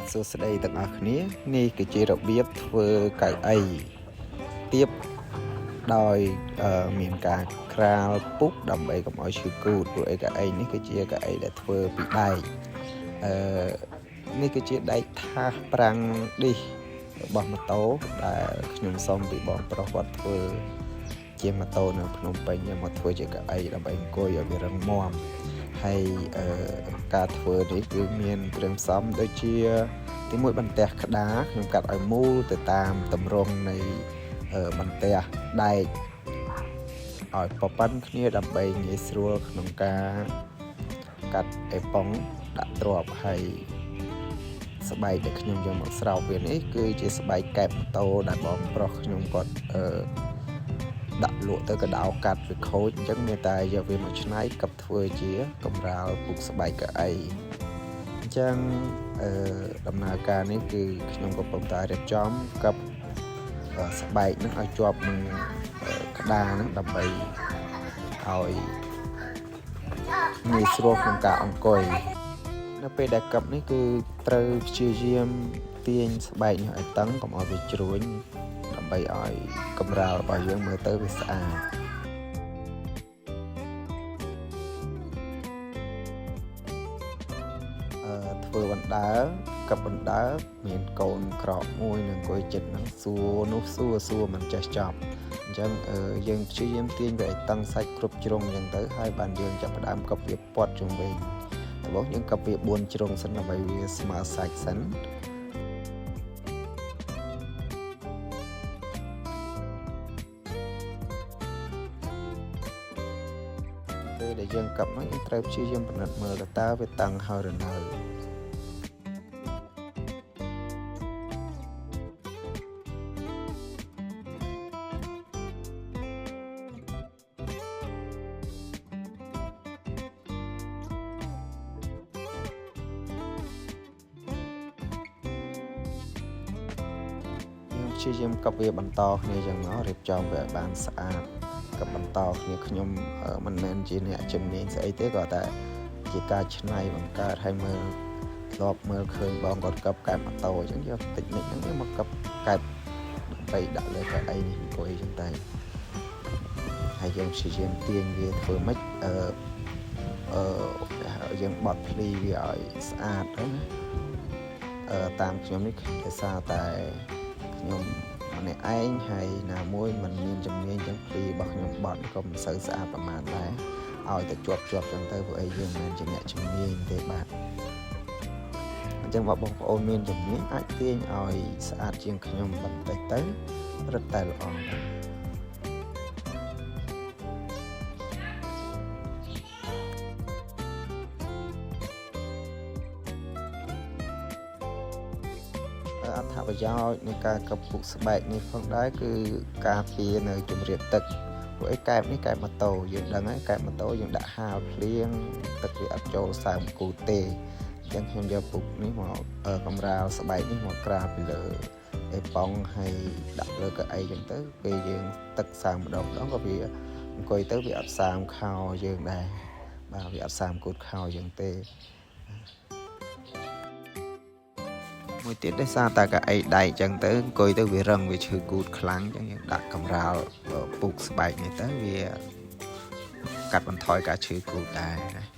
បាទសួស្តីទាំងអស់គ្នានេះគឺជារបៀបធ្វើកៅអីទៀបដោយមានការក្រាលពុកដើម្បីកុំឲ្យឈឺគូតព្រោះកៅអីនេះគឺជាកៅអីដែលធ្វើពីដែកនេះគឺជាដែកថាសប្រាំងឌីសរបស់ម៉ូតូដែលខ្ញុំសុំពីបងប្រុសគាត់ធ្វើជាម៉ូតូនៅភ្នំពេញមកធ្វើជាកៅអីដើម្បីអង្គុយឲ្យវារឹងមាំហើយការធ្វើនេះគឺមានគ្រឿងផ្សំដូចជាទីមួយបន្ទះក្តារខ្ញុំកាត់ឲ្យមូលទៅតាមទម្រង់នៃបន្ទះដែកឲ្យប៉ប៉ិនគ្នាដើម្បីងាយស្រួលក្នុងការកាត់អេប៉ុងដាក់ទ្រាប់ហើយស្បែកដែលខ្ញុំយកមកស្រោបវានេះគឺជាស្បែកកែបម៉ូតូដែលបងប្រុសខ្ញុំគាត់ដាក់លក់ទៅកដោកាត់វាខូចអញ្ចឹងមានតែយកវាមកច្នៃកັບធ្វើជាកម្រាលពុកស្បែកកៅអីអញ្ចឹងដំណើរការនេះគឺខ្ញុំកំពុងតែរៀបចំកັບស្បែកនឹងឲ្យជាប់នឹងក្តារនឹងដើម្បីឲ្យងាយស្រួលក្នុងការអង្គុយនៅពេលដែលកັບនេះគឺត្រូវព្យាយាមទាញស្បែកនេះឲ្យតឹងកុំឲ្យវាជ្រួញដើម្បីឲ្យកម្រាលរបស់យើងមើលទៅវាស្អាតធ្វើបណ្ដើរកັບបណ្ដើរមានកូនក្រកមួយនឹងអង្គុយចិត្តនឹងសួរនោះសួរមិនចេះចប់អញ្ចឹងយើងព្យាយាមទាញវាឲ្យតឹងសាច់គ្រប់ជ្រុងអញ្ចឹងទៅហើយបានយើងចាប់ផ្ដើមកັបវាព័ទ្ធជុំវិញដំបូងយើងកັບវា4ជ្រុងសិនដើម្បីវាស្មើសាច់សិនពេលដែលយើងកັບនោះយើងត្រូវព្យាយាមពិនិត្យមើលតើវាតឹងហើយឬនៅព្យាយាមកັບវាបន្តគ្នាយ៉ាងមករៀបចំវាឲ្យបានស្អាតកັបបន្តគ្នាខ្ញុំមិនមែនជាអ្នកជំនាញស្អីទេក៏តែជាការច្នៃបង្កើតឲ្យមើលធ្លាប់មើលឃើញបងគាត់កັບកែបម៉ូតូអញ្ចឹងយកតិចនិចហ្នឹងមកកັບកែបដើម្បីដាក់លើកៅអីនេះអង្គុយអញ្ចឹងតែហើយយើងព្យាយាមទាញវាធ្វើម៉េចយើងបត់ភ្លីវាឲ្យស្អាតទៅណាតាមខ្ញុំនេះដោយសារតែខ្ញុំម្នាក់ឯងហើយណាមួយមិនមានជំនាញទាំងពីររបស់ខ្ញុំបត់ក៏មិនសូវស្អាតប្រហែលដែរឲ្យតែជាប់ចឹងទៅព្រោះអីយើងមិនមែនជាអ្នកជំនាញទេបាទអញ្ចឹងបងប្អូនមានជំនាញអាចទាញឲ្យស្អាតជាងខ្ញុំបន្តិចទៅរឹតតែល្អបាទអត្ថប្រយោជន៍នៃការកັບពុកស្បែកនេះផងដែរគឺការពារនៅជម្រាបទឹកព្រោះឯកែបនេះកែបម៉ូតូយើងដឹងហើយកែបម៉ូតូយើងដាក់ហាលភ្លៀងទឹកវាអត់ចូលសើមគូទេអញ្ចឹងខ្ញុំយកពុកនេះមកកម្រាលស្បែកនេះមកក្រាលពីលើអេប៉ុងហើយដាក់លើកៅអីអញ្ចឹងទៅពេលយើងទឹកសើមម្ដងក៏វាអង្គុយទៅវាអត់សើមខោយើងដែរបាទវាអត់សើមគូតខោយើងទេមួយទៀតដោយសារតែកៅអីដែកអញ្ចឹងទៅអង្គុយទៅវារឹងវាឈឺគូតខ្លាំងអញ្ចឹងយើងដាក់កម្រាលពុកស្បែកនេះទៅវាកាត់បន្ថយការឈឺគូតដែរណា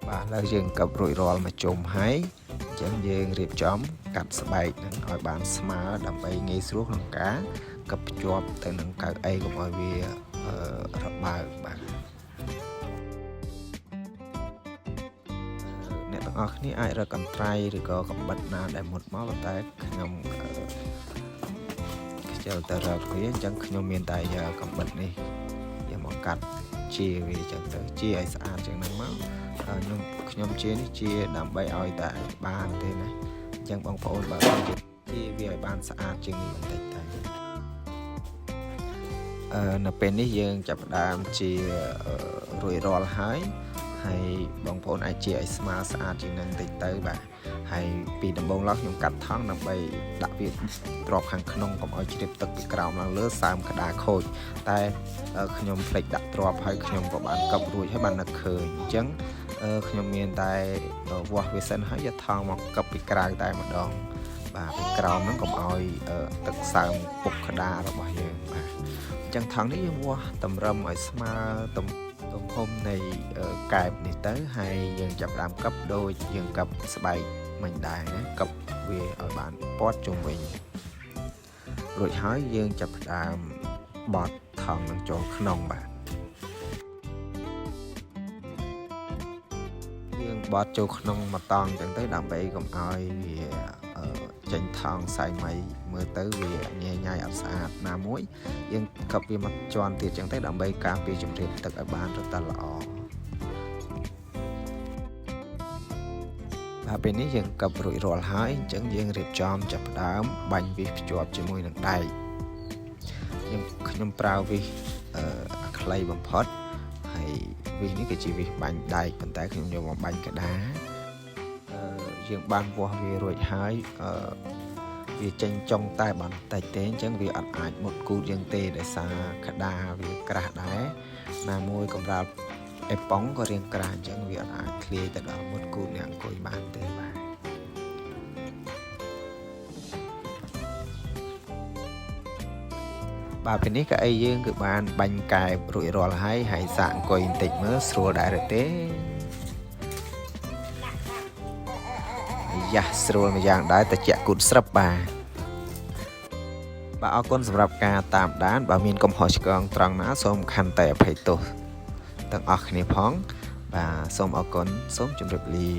បាទឥឡូវយើងកັບរួចរាល់មួយជុំហើយអញ្ចឹងយើងរៀបចំកាត់ស្បែកនឹងឲ្យបានស្មើដើម្បីងាយស្រួលក្នុងការកັບភ្ជាប់ទៅនឹងកៅអីកុំឲ្យវារបើកបាទអ្នកទាំងអស់គ្នាអាចរកកន្ត្រៃឬក៏កាំបិតណាដែលមុតមកប៉ុន្តែខ្ញុំខ្ជិលតែរកវាអញ្ចឹងខ្ញុំមានតែយកកាំបិតនេះយកមកកាត់ជាវាអញ្ចឹងទៅជាឲ្យស្អាតជាងហ្នឹងមកខ្ញុំជានេះជាដើម្បីឲ្យតែបានទេណាអញ្ចឹងបងប្អូនបើជាវាឲ្យបានស្អាតជាងនេះបន្តិចទៅ នៅពេលនេះយើងចាប់ផ្ដើមជារួចរាល់ហើយបងប្អូនអាចជាឲ្យស្មើស្អាតជាងនឹងតិចទៅបាទហើយពីដំបូងឡើយខ្ញុំកាត់ថង់ដើម្បីដាក់វាទ្រាប់ខាងក្នុងកុំឲ្យជ្រាបទឹកពីក្រោមឡើងលើសើមក្តារខូចតែខ្ញុំភ្លេចដាក់ទ្រាប់ហើយខ្ញុំក៏បានកប់រួចហើយបាននឹកឃើញអញ្ចឹងខ្ញុំមានតែវាស់វាសិនហើយយកថង់មកកប់ពីក្រៅតែម្ដងបាទពីក្រោមហ្នឹងកុំឲ្យទឹកសើមពុកក្តាររបស់យើងបាទអញ្ចឹងថង់នេះយើងវាស់តម្រឹមឲ្យស្មើទំហំនៃកែបនេះទៅហើយយើងចាប់ដើមកັບដូចយើងកັບស្បែកមិញដែរណាកັບវាឲ្យបានព័ទ្ធជុំវិញរួចហើយយើងចាប់ដើមបត់ថង់នឹងចូលក្នុងបាទយើងបត់ចូលក្នុងមកតង់អញ្ចឹងទៅដើម្បីកុំឲ្យវាចេញថង់សាយម៉ៃមើលទៅវាញ៉ៃញ៉ៃអត់ស្អាតណាមួយយើងកັບវាមកជាន់ទៀតអញ្ចឹងទៅដើម្បីការពារជំរាបទឹកឲ្យបានរឹតតែល្អបាទពេលនេះយើងកັບរួចរាល់ហើយអញ្ចឹងយើងរៀបចំចាប់ផ្ដើមបាញ់វិសភ្ជាប់ជាមួយនឹងដែកខ្ញុំប្រើវិសខ្លីបំផុតហើយវិសនេះគឺជាវិសបាញ់ដែកប៉ុន្តែខ្ញុំយកមកបាញ់ក្តារយើងបានវាស់វារួចហើយវាចេញចុងតែបន្តិចទេអញ្ចឹងវាអត់អាចមុតគូតយើងទេដោយសារក្តារវាក្រាស់ដែរណាមួយកម្រាលអេប៉ុងក៏រាងក្រាស់អញ្ចឹងវាអត់អាចធ្លាយទៅដល់មុតគូតអ្នកអង្គុយបានទេបាទពេលនេះកៅអីយើងគឺបានបាញ់កែបរួចរាល់ហើយសាកអង្គុយបន្តិចមើលស្រួលដែរទេយ៉ាស្រួលមួយយ៉ាងដែរតែជាក់គូតស្រាប់បាទអរគុណសម្រាប់ការតាមដានបើមានកំហុសឆ្គងត្រង់ណាសូមខន្តីអភ័យទោសទាំងអស់គ្នាផងបាទសូមអរគុណសូមជម្រាបលា